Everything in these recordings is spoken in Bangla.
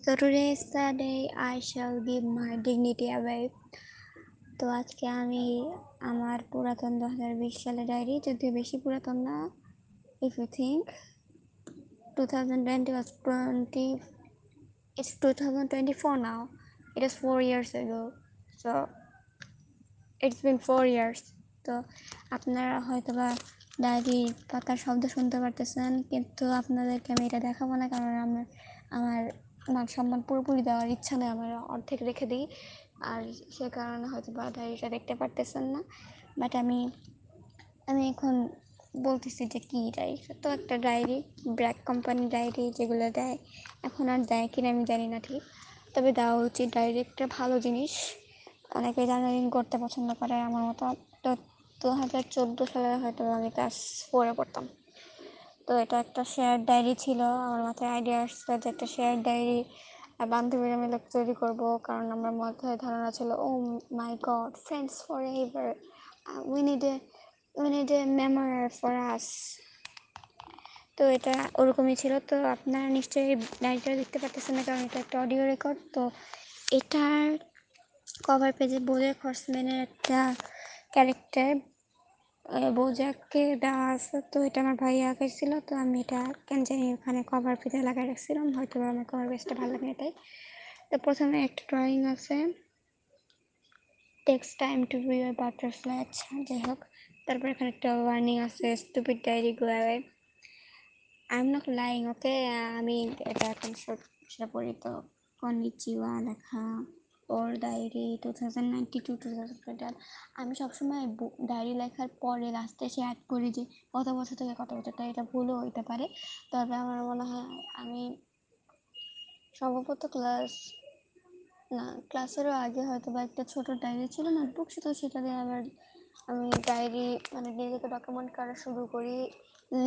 So today is the day I shall give my dignity away. তো আজকে আমি আমার পুরাতন 2020 সালের ডায়েরি, যদিও বেশি পুরাতন না. If you think 2020 was 20, it's 2024 now. It is 4 years ago. So it's been 4 years. তো আপনারা হয়তো বা ডায়েরির পাতার শব্দ শুনতে পারতেছেন, কিন্তু আপনাদেরকে আমি এটা দেখাবো না, কারণ আমার মান সম্মান পুরোপুরি দেওয়ার ইচ্ছা নেই, আমার অর্ধেক রেখে দিই, আর সে কারণে হয়তো বা ডায়েরিটা দেখতে পারতেছেন না। বাট আমি এখন বলতেছি যে কী ডায়েরি। তো একটা ডায়েরি, ব্র্যাক কোম্পানির ডায়েরি যেগুলো দেয়, এখন আর দেয় কিনা আমি জানি না ঠিক, তবে দেওয়া উচিত। ডায়েরি একটা ভালো জিনিস, অনেকে জার্নালিং করতে পছন্দ করে আমার মতো। তো 2014 সালে হয়তো আমি ক্লাস 4-এ পড়তাম। তো এটা একটা শেয়ার ডায়েরি ছিল। আমার মাথায় আইডিয়া আসছিল যে একটা শেয়ার ডায়েরি বান্ধবীরা মিলে তৈরি করবো, কারণ আমার মাথায় ধারণা ছিল, oh my God, friends forever, we need a memory for us. তো এটা ওরকমই ছিল। তো আপনারা নিশ্চয়ই ডায়েরিটা দেখতে পাচ্ছেন না, কারণ এটা একটা অডিও রেকর্ড। তো এটার কভার পেজে বোজাক হর্সম্যানের একটা ক্যারেক্টার বোজাককে দেওয়া আছে। তো এটা আমার ভাইয়া আঁকাইছিল, তো আমি এটা কেন জানি ওখানে কভার পেজে লাগাই রাখছিলাম, হয়তো আমার কভার পেজটা ভালো লাগে তাই। তো প্রথমে একটা ড্রয়িং আছে, takes time to be your butterfly, আচ্ছা যাই হোক। তারপর এখানে একটা ওয়ার্নিং আছে, stupid diary go away, I am not lying, okay. আমি এটা এখন সেটা পড়ি। তো কনিচিওয়া লেখা, ওর ডায়েরি 2092-2021। আমি সবসময় ডায়েরি লেখার পরে লাস্টে এসে অ্যাড করি যে কত বছর থেকে কত বছর, তাই এটা ভুলও হইতে পারে। তবে আমার মনে হয় আমি সম্ভবত ক্লাসেরও আগে হয়তো বা একটা ছোট ডায়েরি ছিল, নোটবুক, তো সেটা দিয়ে আবার আমি ডায়েরি মানে নিজেকে ডকুমেন্ট করা শুরু করি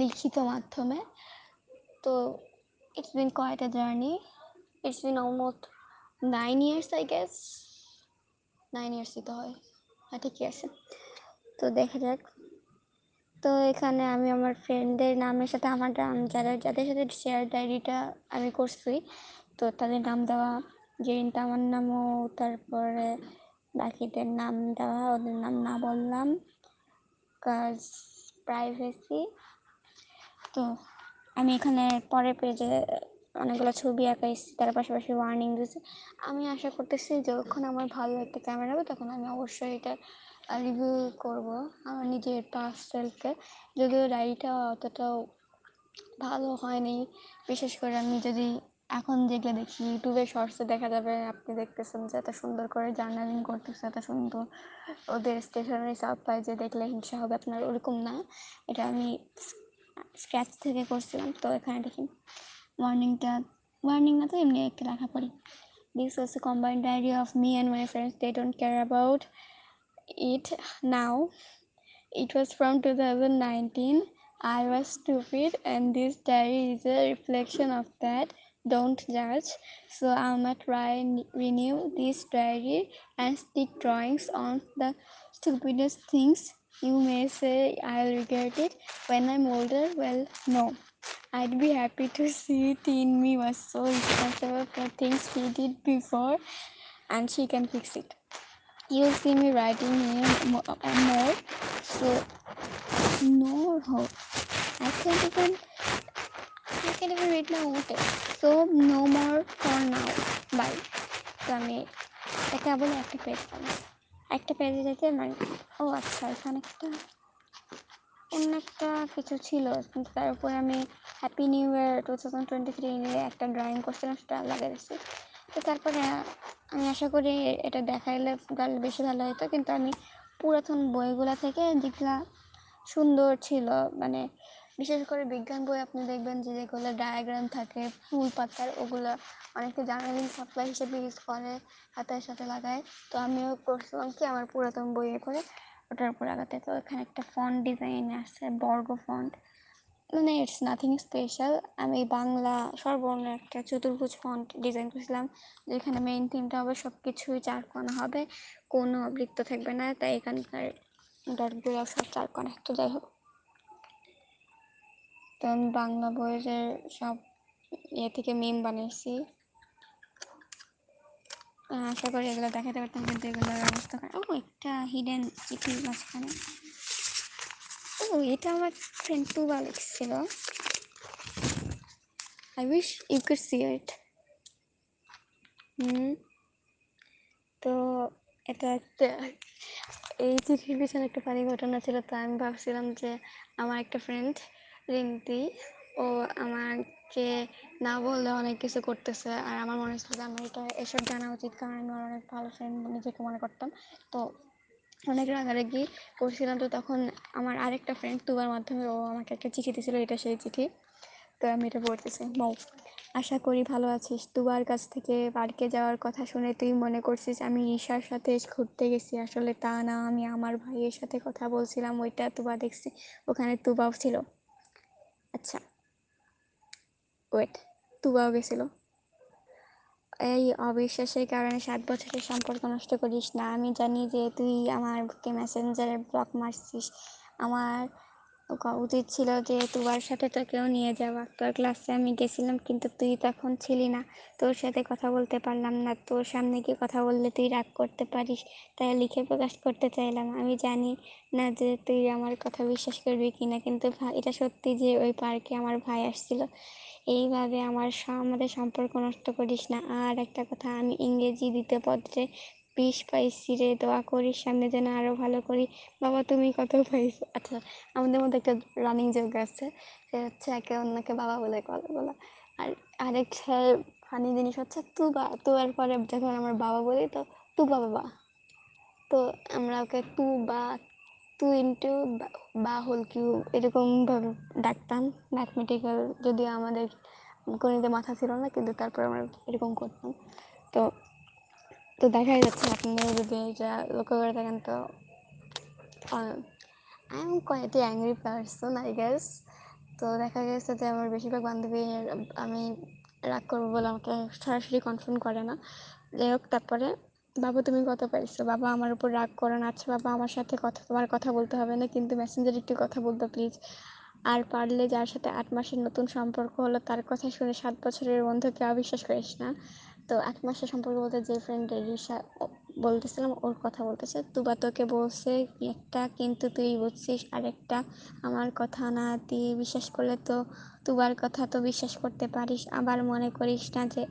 লিখিত মাধ্যমে। তো it's been quite a journey. It's been almost 9 years, I guess. 9 years তো হয়, হ্যাঁ ঠিকই আছে। তো দেখা যাক। তো এখানে আমি আমার ফ্রেন্ডদের নামের সাথে আমার যাদের সাথে শেয়ার ডায়েরিটা আমি করছি, তো তাদের নাম দেওয়া, যেদিনটা আমার নামও, তারপরে বাকিদের নাম দেওয়া, ওদের নাম না বললাম কাজ প্রাইভেসি। তো আমি এখানে পরের পেজে অনেকগুলো ছবি আঁকাইছি, তার পাশাপাশি ওয়ার্নিং দিয়েছি। আমি আশা করতেছি যখন আমার ভালো একটা ক্যামেরা হবে, তখন আমি অবশ্যই এটা রিভিউ করব আমার নিজের পাস্ট সেলফকে। যদিও ডায়েরিটা অতটাও ভালো হয়নি, বিশেষ করে আমি যদি এখন যেগুলো দেখি ইউটিউবে শর্টসে দেখা যাবে, আপনি দেখতেছেন যে এত সুন্দর করে জার্নালিং করতেছে, এত সুন্দর ওদের স্টেশনারি সাপ্লাই, যে দেখলে হিংসা হবে আপনার, ওরকম না। এটা আমি স্ক্র্যাচ থেকে করছিলাম। তো এখানে দেখি ওয়ার্নিং না, তো এমনি একটা লেখা পড়ি। This was a combined diary of me and my friends. They don't care about it now. It was from 2019. I was stupid, and this diary is a reflection of that. Don't judge. So I might renew this diary and stick drawings on the stupidest things. You may say I'll regret it when I'm older. Well, no. I'd be happy to see teen me was so responsible for things she did before, and she can fix it. You'll see me writing here more. So no hope. I can't even read my own text. So no more for now. Bye. তো আমি এটা বলে একটা পেজে যেতে মানে, ও আচ্ছা, এখানে অন্য একটা কিছু ছিল, কিন্তু তার উপরে আমি হ্যাপি নিউ ইয়ার 2023 নিয়ে একটা ড্রয়িং করছিলাম, সেটা লাগিয়ে দিচ্ছি। তো তারপরে আমি আশা করি এটা দেখাইলে বেশি ভালো হতো, কিন্তু আমি পুরাতন বইগুলো থেকে যেগুলা সুন্দর ছিল, মানে বিশেষ করে বিজ্ঞান বই আপনি দেখবেন যে যেগুলো ডায়াগ্রাম থাকে ফুল পাতার, ওগুলো অনেকে জার্নালিং সাপ্লাই হিসেবে ইউজ করে, হাতের সাথে লাগায়। তো আমিও করছিলাম কি আমার পুরাতন বইয়ে করে ওটার উপর লাগাতে। তো এখানে একটা ফন্ট ডিজাইন আছে, বর্গ ফন্ট, মানে ইটস নাথিং স্পেশাল। আমি বাংলা স্বরবর্ণ একটা চতুর্ভুজ ফন্ট ডিজাইন করেছিলাম, যেখানে মেইন থিমটা হবে সব কিছুই চারকোনা হবে, কোনো বৃত্ত থাকবে না, তাই এখানকার ডটগুলো সব চারকোনা। তো যাই হোক, তো আমি বাংলা বইয়ের সব থেকে মিম বানিয়েছি। আশা করি এগুলো দেখাতে পারতাম, কিন্তু এগুলোর অবস্থা খারাপ। ও একটা হিডেন চিঠি মাঝখানে। ও এটা আমার ফ্রেন্ড তুবা লিখছিল। I wish you could see it. তো এটা একটা, এই চিঠির পিছনে একটা ফানি ঘটনা ছিল। তো আমি ভাবছিলাম যে আমার একটা ফ্রেন্ড রিন্তি, ও আমাকে না বললে অনেক কিছু করতেছে, আর আমার মনে হচ্ছিল যে আমার এটা এসব জানা উচিত, কারণ আমি অনেক ভালো ফ্রেন্ড নিজেকে মনে করতাম। তো অনেক রাগারাগি করছিলাম। তো তখন আমার আরেকটা ফ্রেন্ড তুবার মাধ্যমে ও আমাকে একটা চিঠি দিয়েছিল, এটা সেই চিঠি। তো আমি এটা পড়তেছি। মৌ, আশা করি ভালো আছিস। তুবার কাছ থেকে পার্কে যাওয়ার কথা শুনে তুই মনে করছিস আমি ঈশার সাথে ঘুরতে গেছি, আসলে তা না, আমি আমার ভাইয়ের সাথে কথা বলছিলাম। ওইটা তুবা দেখছি, ওখানে তুবাও ছিল। আচ্ছা ওয়েট, তুবাও গেছিল? এই অবিশ্বাসের কারণে 7 বছরের সম্পর্ক নষ্ট করিস না। আমি জানি যে তুই আমাকে মেসেঞ্জারে ব্লক মারছিস। আমার উচিত ছিল যে তোমার সাথে তোকেও নিয়ে যাওয়া। তোর ক্লাসে আমি গেছিলাম, কিন্তু তুই তখন ছিলি না। তোর সাথে কথা বলতে পারলাম না। তোর সামনে গিয়ে কথা বললে তুই রাগ করতে পারিস, তাই লিখে প্রকাশ করতে চাইলাম। আমি জানি না যে তুই আমার কথা বিশ্বাস করবি কিনা, কিন্তু এটা সত্যি যে ওই পার্কে আমার ভাই আসছিল। এইভাবে আমাদের সম্পর্ক নষ্ট করিস না। আর একটা কথা, আমি ইংরেজি দ্বিতীয় পত্রে 20 পাইছি রে, দোয়া করিস সামনে যেন আরো ভালো করি। বাবা তুমি কত পাইছো? আচ্ছা, আমাদের মধ্যে একটা রানিং জোক আছে, সে হচ্ছে একে অন্যকে বাবা বলে কথা বলা। আর আরেক ফানি জিনিস হচ্ছে তু এর পরে যখন আমার বাবা বলি, তো তু বাবা, তো আমরা ওকে তু বা টু ইন্টু বা হোল কিউব এরকম ভাবে ডাকতাম। ম্যাথমেটিক্যাল, যদিও আমাদের গণিতে মাথা ছিল না, কিন্তু তারপর আমরা এরকম করতাম। তো তো দেখাই যাচ্ছে, আপনারা যদি এটা লক্ষ্য করে থাকেন, তো I am quite angry person I guess. তো দেখা গেছে যে আমার বেশিরভাগ বান্ধবী, আমি রাগ করবো বলে আমাকে সরাসরি কনফার্ম করে না। যাই হোক, তারপরে বাবা তুমি কত পাইছো? বাবা আমার উপর রাগ করে না। আচ্ছা বাবা, আমার সাথে তোমার কথা বলতে হবে না, কিন্তু মেসেঞ্জারে একটু কথা বলতো প্লিজ। আর পারলে যার সাথে 8 মাসের নতুন সম্পর্ক হলো তার কথা শুনে 7 বছরের বন্ধুকে অবিশ্বাস করিস না। তো 8 মাসের সম্পর্ক বলতে যে ফ্রেন্ড রিসা বলতেছিলাম, ওর কথা বলতেছে। তুবা তোকে বলছে একটা, কিন্তু তুই বুঝছিস আরেকটা। আমার কথা না দিয়ে বিশ্বাস করলে তো তুবার কথা তো বিশ্বাস করতে পারিস। আবার মনে করিস না যে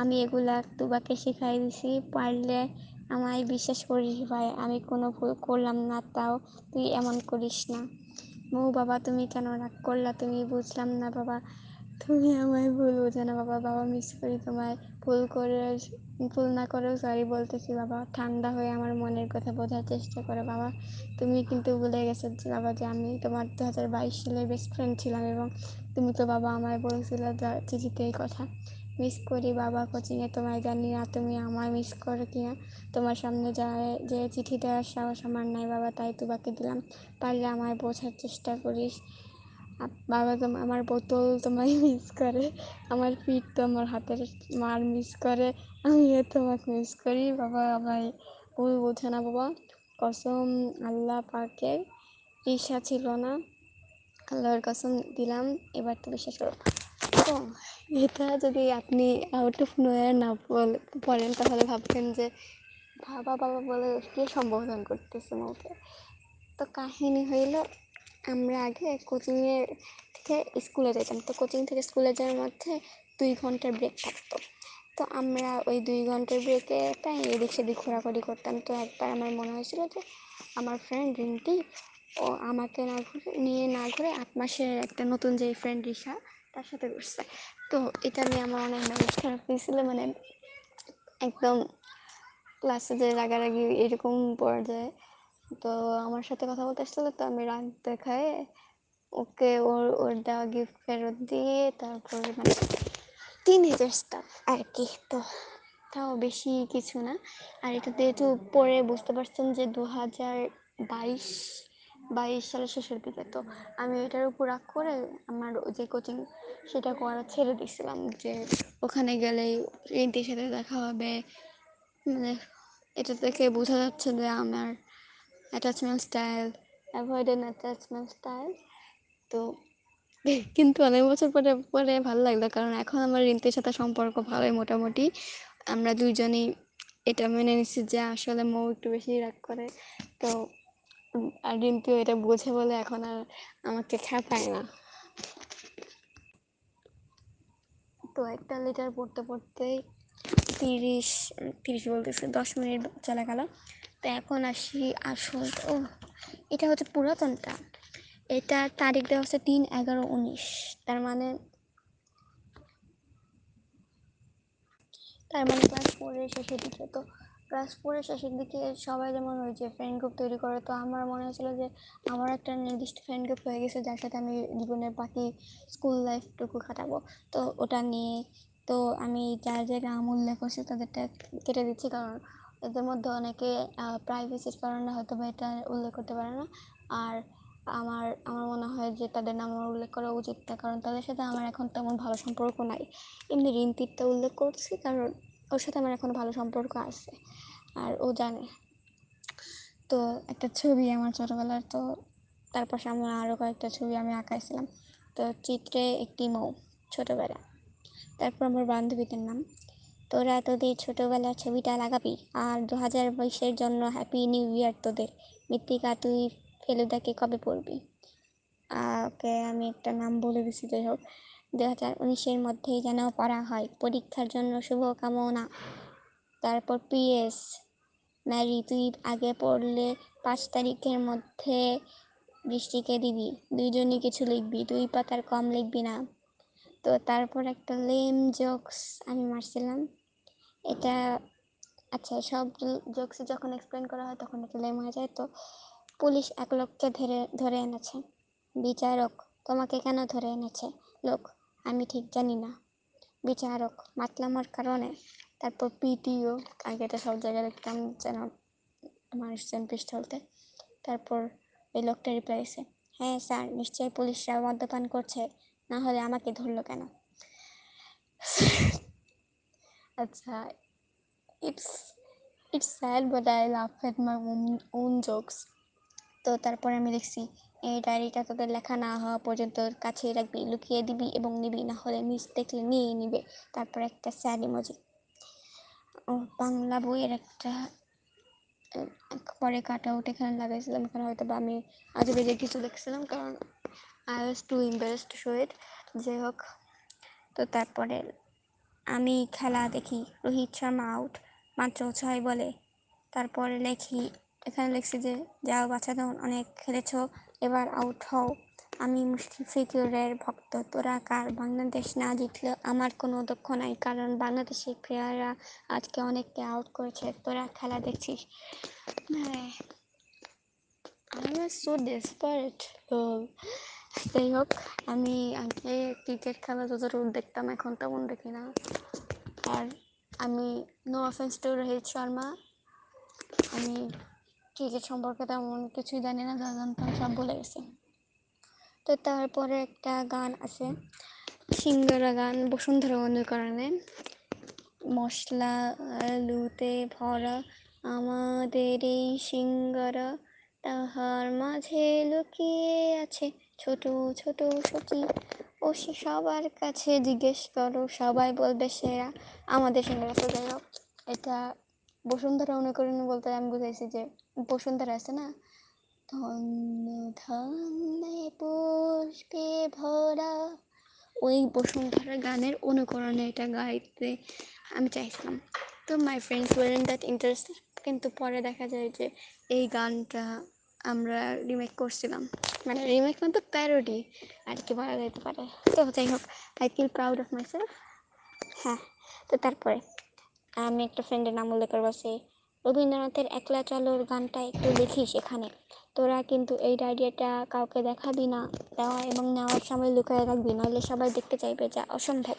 আমি এগুলা তুবাকে শিখাই দিছি। পারলে আমায় বিশ্বাস করিস ভাই, আমি কোনো ভুল করলাম না, তাও তুই এমন করিস না। মৌ বাবা তুমি কেন রাগ করলা? তুমি বুঝলাম না বাবা, তুমি আমায় ভুল বোঝো না বাবা। বাবা মিস করি তোমায়, ভুল না করেও সরি বলতেছি বাবা। ঠান্ডা হয়ে আমার মনের কথা বোঝার চেষ্টা করো বাবা। তুমি কিন্তু ভুলে গেছো যে বাবা, যে আমি তোমার 2022 সালের বেস্ট ফ্রেন্ড ছিলাম, এবং তুমি তো বাবা আমায় বলছিলে চিঠিতে এই কথা। মিস করি বাবা কোচিংয়ে তোমায়, জানি না তুমি আমায় মিস করো কিনা। তোমার সামনে যায় যে চিঠি দেওয়ার সাহস আমার নাই বাবা, তাই তোমাকে দিলাম। পারলে আমায় বোঝার চেষ্টা করিস বাবা। আমার বোতল তোমায় মিস করে, আমার পিঠ তো আমার হাতের মার মিস করে, আমিও তোমাকে মিস করি বাবা। আমায় ভুল বোঝে না বাবা, কসম আল্লাহ পাকের, ঈর্ষা ছিল না, আল্লাহর কসম দিলাম, এবার তো বিশ্বাস করো। তো এটা যদি আপনি আউট অফ নোয়ার না পড়েন, তাহলে ভাবছেন যে বাবা বাবা বলে কে সম্বোধন করতেছে আমাকে। তো কাহিনী হইল, আমরা আগে কোচিংয়ে থেকে স্কুলে যেতাম। তো কোচিং থেকে স্কুলে যাওয়ার মধ্যে 2 ঘন্টার ব্রেক থাকতো। তো আমরা ওই 2 ঘন্টার ব্রেকে তাই এদিক সেদিক ঘোরাঘুরি করতাম। তো একবার আমার মনে হয়েছিল যে আমার ফ্রেন্ড রিন্টি, ও আমাকে না ঘুরে 8 মাসের একটা নতুন যে ফ্রেন্ড রিসা, তার সাথে ঘুরছে। তো এটা নিয়ে আমার অনেক মেজাজ খারাপ হয়েছিল, মানে একদম ক্লাসে যে রাগারাগি এরকম পর্যায়ে। তো আমার সাথে কথা বলতে আসছিল, তো আমি রাগ দেখায় ওকে ওর দেওয়া গিফট ফেরত দিয়ে, তারপরে মানে টিনেজার স্টাফ আর কি। তো তাও বেশি কিছু না। আর এটা যেহেতু পরে বুঝতে পারছেন যে 2022 সালের শেষের দিকে, তো আমি এটার উপর রাগ করে আমার যে কোচিং সেটা করা ছেড়ে দিয়েছিলাম, যে ওখানে গেলেই রিন্টির সাথে দেখা হবে। মানে এটা থেকে বোঝা যাচ্ছে যে আমার attachment style, avoided attachment style. তো কিন্তু অনেক বছর পরে পরে ভালো লাগলো, কারণ এখন আমার রিন্তির সাথে সম্পর্ক ভালোই মোটামুটি। আমরা দুইজনই এটা মেনে নিচ্ছি যে আসলে মৌ একটু বেশি রাগ করে। তো আর রিম্পিও এটা বোঝে বলে এখন আর আমাকে খেপায় না। তো একটা লেটার পড়তে পড়তেই 30 30 বলতেছে 10 মিনিট চলে গেল। তো এখন আসি আসল। ও, এটা হচ্ছে পুরাতনটা। এটা তারিখ দেওয়া হচ্ছে 3/11/19। তার মানে ক্লাস 4-এর শেষের দিকে। তো ক্লাস 4-এর শেষের দিকে সবাই যেমন ওই যে ফ্রেন্ড গ্রুপ তৈরি করে, তো আমার মনে হয়েছিল যে আমার একটা নির্দিষ্ট ফ্রেন্ড গ্রুপ হয়ে গেছে যার সাথে আমি জীবনের বাকি স্কুল লাইফটুকু কাটাবো। তো ওটা নিয়ে তো আমি যার যে নাম উল্লেখ করছি তাদেরটা কেটে দিচ্ছি, কারণ এদের মধ্যে অনেকে প্রাইভেসির কারণে হয়তো বা এটা উল্লেখ করতে পারে না। আর আমার আমার মনে হয় যে তাদের নাম উল্লেখ করা উচিত না, কারণ তাদের সাথে আমার এখন তেমন ভালো সম্পর্ক নাই। এমনি রিম্পিরটা উল্লেখ করছি কারণ ওর সাথে আমার এখন ভালো সম্পর্ক আছে আর ও জানে। তো একটা ছবি আমার ছোটোবেলার, তো তারপর সামনে আরও কয়েকটা ছবি আমি আঁকাইছিলাম। তো চিত্রে একটি মৌ, ছোটোবেলা। তারপর আমার বান্ধবীদের নাম। তোরা তোদের ছোটোবেলার ছবিটা লাগাবি, আর 2022-এর জন্য হ্যাপি নিউ ইয়ার তোদের। মৃত্তিকা, তুই ফেলুদাকে কবে পড়বি? ওকে, আমি একটা নাম বলে দিছি। যাই হোক, 2019-এর মধ্যেই যেন পড়া হয়, পরীক্ষার জন্য শুভকামনা। তারপর পিএস, ম্যারি, তুই আগে পড়লে 5 তারিখের মধ্যে বৃষ্টিকে দিবি, দুইজনই কিছু লিখবি, 2 পাতার কম লিখবি না। তো তারপর একটা লেম জোকস আমি মারছিলাম। এটা আচ্ছা, সব জোকস যখন এক্সপ্লেন করা হয় তখন একটা লেম হয়ে যায়। তো পুলিশ এক লোককে ধরে ধরে এনেছে। বিচারক, তোমাকে কেন ধরে এনেছে? লোক, আমি ঠিক জানি না। বিচারক, মাতলামোর কারণে। তারপর পিটিও, আগে এটা সব জায়গায় দেখতাম যেন মানুষ চ্যাম্পিস চলতে। তারপর এই লোকটা রিপ্লাই দিয়েছে, হ্যাঁ স্যার, নিশ্চয়ই পুলিশরা মদ্যপান করছে, না হলে আমাকে ধরলো কেন? আচ্ছা, it's it's sad but I love at my own jokes. তো তারপরে আমি লিখছি, এই ডায়েরিটা তোদের লেখা না হওয়া পর্যন্ত কাছেই রাখবি, লুকিয়ে দিবি এবং নিবি, না হলে মিস দেখলে নিয়ে নিবে। তারপর একটা স্যাড ইমোজি। ও বাংলা বইয়ের একটা পরে কাট আউট এখানে লাগাইছিলাম, এখানে হয়তো বা আমি আজে বাজে কিছু দেখছিলাম, কারণ I was too embarrassed to show it. যাই হোক, তো তারপরে আমি খেলা দেখি, রোহিত শর্মা আউট, মাত্র 6 বলে। তারপরে লেখি, এখানে লিখছি যে যাও বাচ্চাদের অনেক খেলেছ, এবার আউট হও। আমি মুশফিকুরের ভক্ত, তোরা কার? বাংলাদেশ না জিতলেও আমার কোনো দুঃখ নাই, কারণ বাংলাদেশের প্লেয়াররা আজকে অনেককে আউট করেছে, তোরা খেলা দেখছিস। হ্যাঁ, I was so desperate. তো যাই হোক, আমি আগে ক্রিকেট খেলা যতটুকু দেখতাম এখন তেমন দেখি না। আর আমি, no offence to Rohit Sharma, আমি ক্রিকেট সম্পর্কে তেমন কিছুই জানি না, যা জানতাম সব ভুলে গেছি। তো তারপরে একটা গান আছে, সিঙ্গারা গান, বসুন্ধরা অনুকরণে। মশলা আলুতে ভরা আমাদের এই সিঙ্গারা, তাহার মাঝে লুকিয়ে আছে ছোট ছোট সখী, ও সে সবার কাছে জিজ্ঞেস করো, সবাই বলবে সেরা আমাদের সিঙ্গারা। তো যাই হোক, এটা বসুন্ধরা অনুকরণে বলতে আমি বুঝাইছি যে বসুন্ধরা আছে না, ধন্য ধান্যে পুষ্পে ভরা, ওই বসুন্ধরা গানের অনুকরণে এটা গাইতে আমি চাইছিলাম। তো my friends warrant that interested, কিন্তু পরে দেখা যায় যে এই গানটা আমরা রিমেক করছিলাম, মানে রিমেক মানে তো প্যারোডি আর কি বলা যেতে পারে। তো যাই হোক, I feel proud of myself. হ্যাঁ, তো তারপরে আমি একটা ফ্রেন্ডের নাম উল্লেখ করবো, সে রবীন্দ্রনাথের একলা চলোর গানটা একটু দেখিস এখানে। তোরা কিন্তু এই ডায়েরিটা কাউকে দেখাবি না, দেওয়া এবং নেওয়ার সময় লুকিয়ে রাখবি, নাহলে সবাই দেখতে চাইবে, যা অসম্ভব।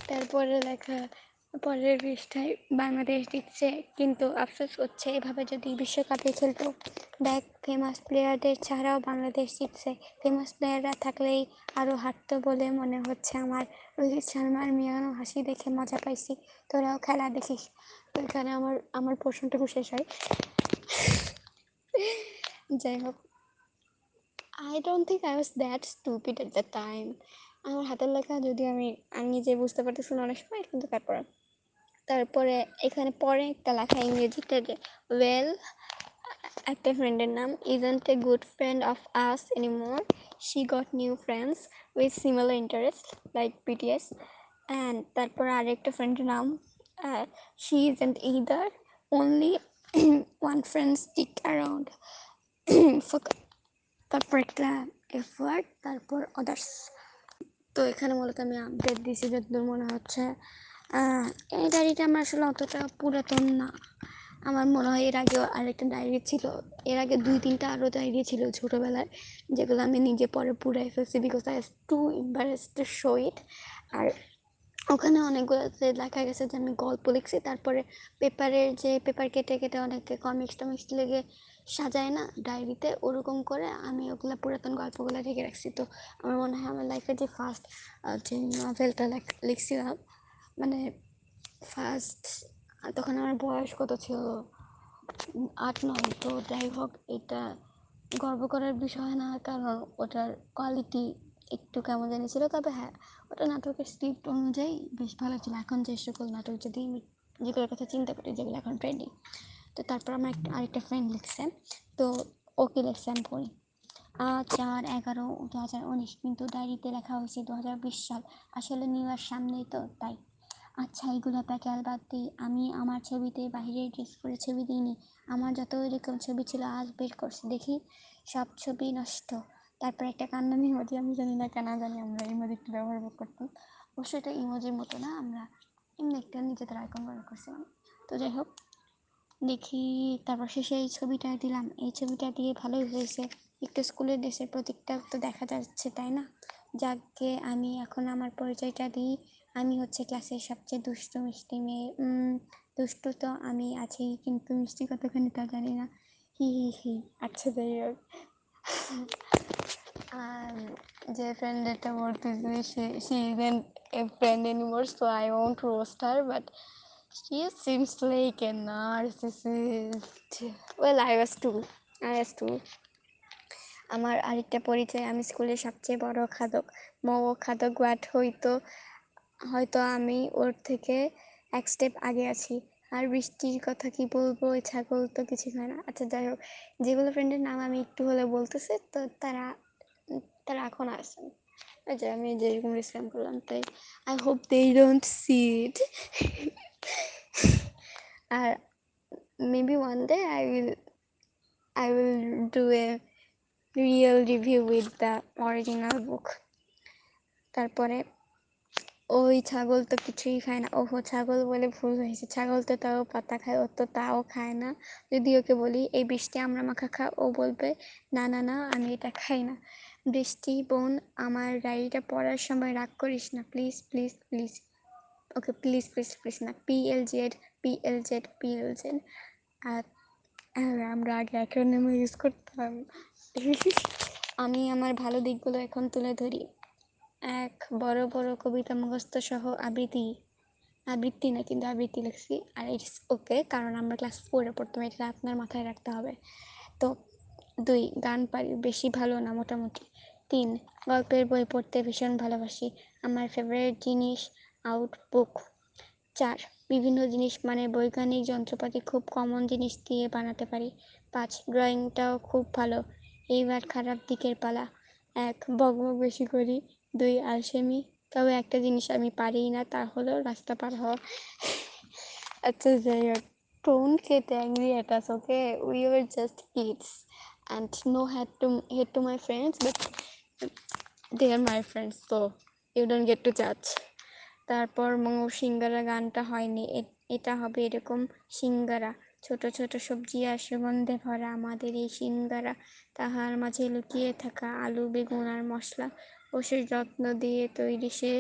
তারপরে লেখা, পরের পৃষ্ঠায়, বাংলাদেশ জিতছে কিন্তু আফসোস হচ্ছে, এভাবে যদি বিশ্বকাপে খেলতো। দেখ, ফেমাস প্লেয়ারদের ছাড়াও বাংলাদেশ জিতছে, ফেমাস প্লেয়াররা থাকলেই আরও হারতো বলে মনে হচ্ছে আমার। রোহিত শর্মার মিয়ানো হাসি দেখে মজা পাইছি, তোরাও খেলা দেখিস। তো এখানে আমার আমার পোর্শনটুকু শেষ হয়। যাই হোক, I don't think I was that stupid at the time. আমার হাতের লেখা যদি আমি আমি নিজে বুঝতে পারতেছি না অনেক সময়, কিন্তু তারপর তারপরে এখানে পরে একটা লেখা ইংরেজিতে ওয়েল একটা ফ্রেন্ডের নাম isn't a good friend of us anymore. She got new friends with similar interests like BTS. And তারপর আরেকটা ফ্রেন্ডের নাম she isn't either. Only one friend stick around. তারপর একটা এফওয়ার্ড তারপর আদার্স। তো এখানে মূলত আমি আপডেট দিয়েছি যতদূর মনে হচ্ছে। এই ডায়েরিটা আমার আসলে অতটা পুরাতন না, আমার মনে হয় এর আগেও আরেকটা ডায়েরি ছিল, এর আগে 2-3টা আরও ডায়েরি ছিল ছোটোবেলায়, যেগুলো আমি নিজে পরে পুরাই ফেলছি because I too embarrass to show it. আর ওখানে অনেকগুলোতে লেখা গেছে যে আমি গল্প লিখছি, তারপরে পেপার কেটে কেটে অনেকে কমিক্স টমিক্স লেগে সাজায় না ডায়েরিতে, ওরকম করে আমি ওগুলো পুরাতন গল্পগুলো রেখে রাখছি। তো আমার মনে হয় আমার লাইফে যে ফার্স্ট যে নভেলটা লিখছিলাম, মানে ফার্স্ট, তখন আমার বয়স কত ছিল, 8-9। তো যাই হোক, এটা গর্ব করার বিষয় না, কারণ ওটার কোয়ালিটি একটু কেমন জানি ছিল, তবে হ্যাঁ ওটা নাটকের স্ক্রিপ্ট অনুযায়ী বেশ ভালো ছিল। এখন যে সকল নাটক যদি যেগুলোর কথা চিন্তা করি যেগুলো এখন ট্রেন্ডিং, তো তারপর আমার আরেকটা ফ্রেন্ড লিখছে, তো ওকে লিখছে আমি পড়ি। 4/11/2019, কিন্তু ডায়েরিতে লেখা হয়েছে 2020 সাল, আসলে নিউ ইয়ার সামনেই তো তাই। আচ্ছা এগুলো প্যাকেল বাদ দিই, আমি আমার ছবিতে বাইরে ড্রেস পরে ছবি দিইনি, আমার যত এরকম ছবি ছিল আজ বের করছি, দেখি সব ছবি নষ্ট। তারপর একটা কান্নানি ইমোজি, আমি জানি না কেন জানি আমরা ইমোজিটা ব্যবহার করতাম, অবশ্য এটা ইমোজির মতো না, আমরা এমনি একটা নিজেদের আইকন ব্যবহার করছিলাম। তো যাই হোক, দেখি তারপর শেষে এই ছবিটা দিলাম, এই ছবিটা দিয়ে ভালোই হয়েছে, একটু স্কুলের ড্রেসের প্রতীকটা তো দেখা যাচ্ছে তাই না। যাকে আমি এখন আমার পরিচয়টা দিই, আমি হচ্ছে ক্লাসের সবচেয়ে দুষ্টু মিষ্টি মেয়ে। দুষ্টু তো আমি আছি, কিন্তু মিষ্টি কতখানি তা জানি না, হি হি হি। আচ্ছা যাই হোক, যে ফ্রেন্ড এটা বলতেছি she isn't a friend anymore, so I won't roast her, but she seems like a narcissist. Well, I was too. আমার আরেকটা পরিচয়, আমি স্কুলের সবচেয়ে বড় খাদক, খাদক, বাট হয়তো আমি ওর থেকে এক স্টেপ আগে আছি। আর বৃষ্টির কথা কি বলবো, ওই ছাগল তো কিছু হয় না। আচ্ছা যাই হোক, যেগুলো ফ্রেন্ডের নাম আমি একটু হলে বলতেছি, তো তারা এখন আসেন, যে আমি যেরকম রিস্কাম করলাম, তাই I hope they don't see it. আর maybe one day I will do a real review with the original book. তারপরে ওই ছাগল তো কিছুই খায় না, ওহো ছাগল বলে ভুল হয়েছে, ছাগল তো তাও পাতা খায়, ও তো তাও খায় না। যদি ওকে বলি এই বৃষ্টি আমরা মাখা খা, ও বলবে না না না আমি এটা খাই না। বৃষ্টি বোন, আমার ডায়েরিটা পড়ার সময় রাগ করিস না please please please. Okay please please please না, PLZ। আর আমরা আগে অ্যাক্রোনিম ইউজ করতাম। আমি আমার ভালো দিকগুলো এখন তুলে ধরি। এক, বড় বড় কবিতা মুখস্থ সহ আবৃত্তি না কিন্তু আবৃত্তি লিখছি, আর ইটস ওকে, কারণ আমরা ক্লাস 4-এ পড়তাম, এটা আপনার মাথায় রাখতে হবে। তো 2, গান পারি, বেশি ভালো না মোটামুটি। 3, গল্পের বই পড়তে ভীষণ ভালোবাসি, আমার ফেভারিট জিনিস আউটবুক। 4, বিভিন্ন জিনিস মানে বৈজ্ঞানিক যন্ত্রপাতি খুব কমন জিনিস দিয়ে বানাতে পারি। 5, ড্রয়িংটাও খুব ভালো। এইবার খারাপ দিকের পালা। 1, বকবক বেশি করি। 2, আলসেমি, তবে একটা জিনিস আমি পারিই না, তা হলো রাস্তা পার হওয়া। আচ্ছা যাই হোক, don't get angry at us, okay? We were just kids, and no hate to my friends, but they are my friends, so you don't get to judge. তারপর সিঙ্গারা গানটা হয়নি, এটা হবে এরকম। সিঙ্গারা, ছোট ছোট সবজি আর সুগন্ধে ভরা আমাদের এই সিঙ্গারা, তাহার মাঝে লুকিয়ে থাকা আলু বেগুন আর মশলা, ও সে যত্ন দিয়ে তৈরি, সে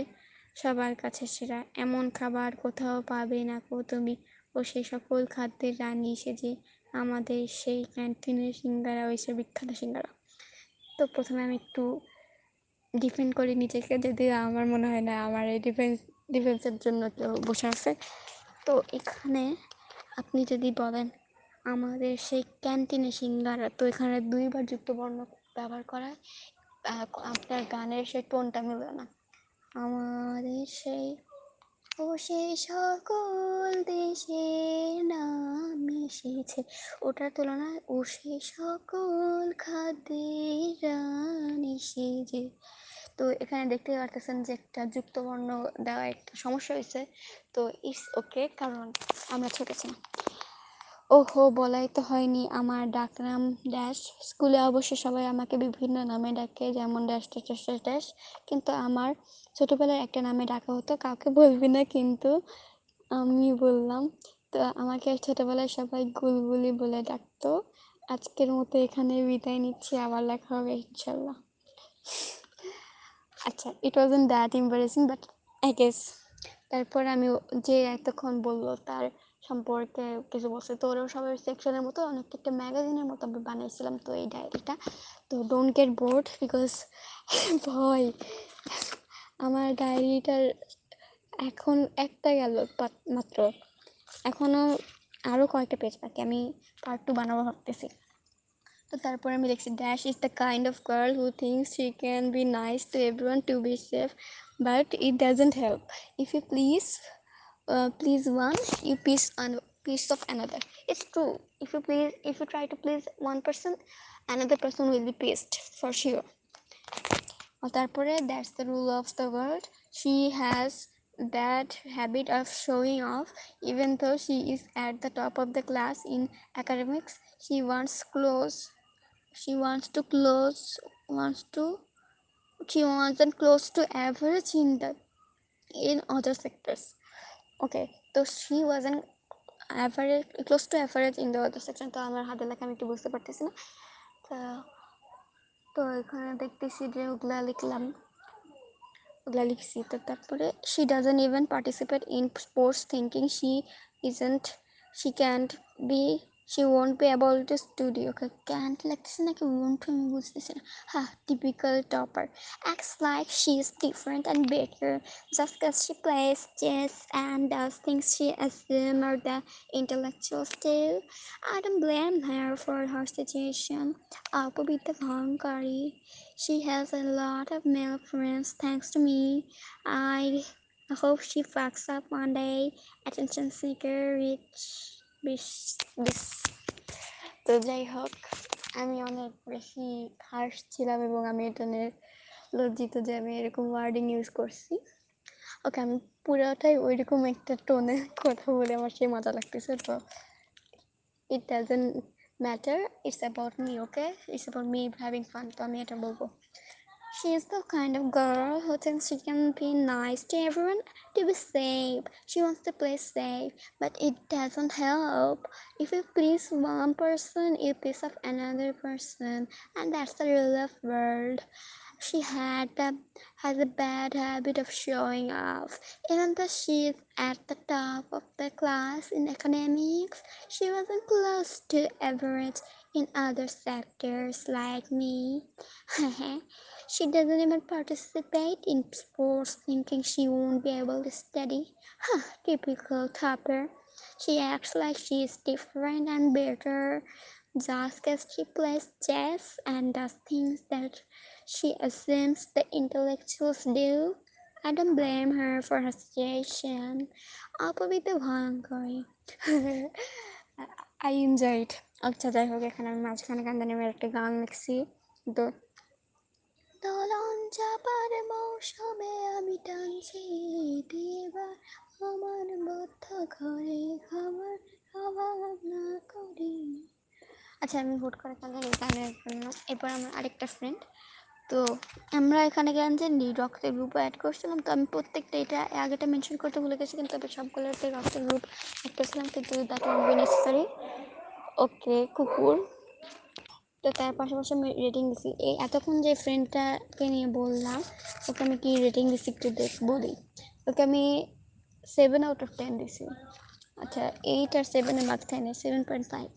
সবার কাছে সেরা, এমন খাবার কোথাও পাবে না কো তুমি, ও সে সকল খাদ্যের রানী সেজে, আমাদের সেই ক্যান্টিনের সিঙ্গারা, ওই সে বিখ্যাত সিঙ্গারা। তো প্রথমে আমি একটু ডিফেন্ড করি নিজেকে, যদিও আমার মনে হয় না আমার এই ডিফেন্সের জন্য কেউ বসে আছে। তো এখানে আপনি যদি বলেন আমাদের সেই ক্যান্টিনে সিঙ্গারা, তো এখানে 2বার যুক্ত বর্ণ ব্যবহার করা, আপনার গানের সেই টোনটা মিলবে না। আমাদের সেই ও সে সকল দেশের নাম এসেছে, ওটার তুলনায় ও সে সকল খাদ্যের রান এসেছে। তো এখানে দেখতে পারতেছেন যে একটা যুক্তবর্ণ দেওয়া একটা সমস্যা হয়েছে। তো ইটস ওকে, কারণ আমরা ছোট ছিলাম। ওহো, বলাই তো হয়নি আমার ডাকনাম ড্যাশ। স্কুলে অবশ্য সবাই আমাকে বিভিন্ন নামে ডাকে, যেমন dash dash dash dash dash. কিন্তু আমার ছোটবেলায় একটা নামে ডাকা হতো, কাউকে বলবি না কিন্তু আমি বললাম। তো আমাকে ছোটবেলায় সবাই গুলগুলি বলে ডাকতো। আজকের মতো এখানে বিদায় নিচ্ছি, আবার লেখা হবে ইনশাল্লাহ। আচ্ছা, ইট wasn't that embarrassing but I guess. তারপর আমি যে এতক্ষণ বললো তার সম্পর্কে কিছু বলছে, তো ওরাও সবাই সেকশনের মতো অনেকটা একটা ম্যাগাজিনের মতো আমি বানাইছিলাম তো এই ডায়েরিটা। তো ডোন্ট গেট বোর্ড বিকজ ভয়, আমার ডায়েরিটার এখন একটা গেল মাত্র, এখনও আরও কয়েকটা পেজ বাকি, আমি পার্ট 2 বানাবো ভাবতেছি। তো তারপর আমি লিখছি, dash is the kind of girl who thinks she can be nice to everyone to be safe, but it doesn't help. If you please one, you piece of another. It's true. If you try to please one person, another person will be pleased for sure. তারপরে that's the rule of the world. She has that habit of showing off. Even though she is at the top of the class in academics, she wasn't close to average in other sectors. Okay, so she wasn't average, close to average in the other section. তো আমার হাতের লেখা আমি একটু বুঝতে পারতেছি না। তো এখানে দেখতেছি যে ওগুলা লিখছি। তো তারপরে she doesn't even participate in sports, thinking she can't be she won't be able to study. Okay, can't লাগতেছে নাকি won't আমি বুঝতেছি না। হ্যাঁ, typical topper acts like she is different and better just because she plays chess and does things she assumes are the intellectual skill. I don't blame her for her situation. Alpabita Bhankari. She has a lot of male friends thanks to me. I hope she fucks up one day. Attention seeker, rich, bis. তো যাই হোক, আমি অনেক বেশি হার্শ ছিলাম এবং আমি এটা নিয়ে লজ্জিত যে আমি এরকম ওয়ার্ডিং ইউজ করছি। ওকে, আমি পুরোটাই ওইরকম একটা টোনে কথা বলে আমার সেই মজা লাগতেছে। তো it doesn't matter, it's about me. Okay, it's about me having fun. তো আমি এটা বলবো, she is the kind of girl who thinks she can be nice to everyone to be safe. She wants to play safe, but it doesn't help. If you please one person, you piss off another person, and that's the real of world. She has a bad habit of showing off. Even though she is at the top of the class in academics, she wasn't close to average in other sectors like me. She doesn't even participate in sports, thinking she won't be able to study. Typical topper. She acts like she is different and better just because she plays chess and does things that she assumes the intellectuals do. I don't blame her for her situation. অপবিত্র ভয়ঙ্করী। I enjoyed. আচ্ছা, যাই হোক, এখানে আমি মাঝখানে কান্দা নেমের একটা গান লিখছি। দোলন চাপার মৌসুমে আমি টানছি এবার আমার বদ্ধ ঘরে খাবার খাবার না করি। আচ্ছা, আমি হুট করে কাঁদে গানের জন্য। এরপর আমার আরেকটা ফ্রেন্ড, তো আমরা এখানে গান যে রক্তের গ্রুপ অ্যাড করছিলাম। তো আমি প্রত্যেকটা এটা আগেটা মেনশন করতে ভুলে গেছি, কিন্তু তবে সবগুলোতে রক্তের গ্রুপ অ্যাড করছিলাম, কিন্তু দ্যাট ওয়ান্ট বি নেসেসারি। ওকে, কুকুর। তো তার পাশাপাশি আমি রেটিং দিছি, এই এতক্ষণ যে ফ্রেন্ডটাকে নিয়ে বললাম ওকে আমি কি রেটিং দিছি একটু বলি। ওকে আমি 7 out of 10 দিছি। আচ্ছা, 8 আর 7-এর মাঝখানে 7.5।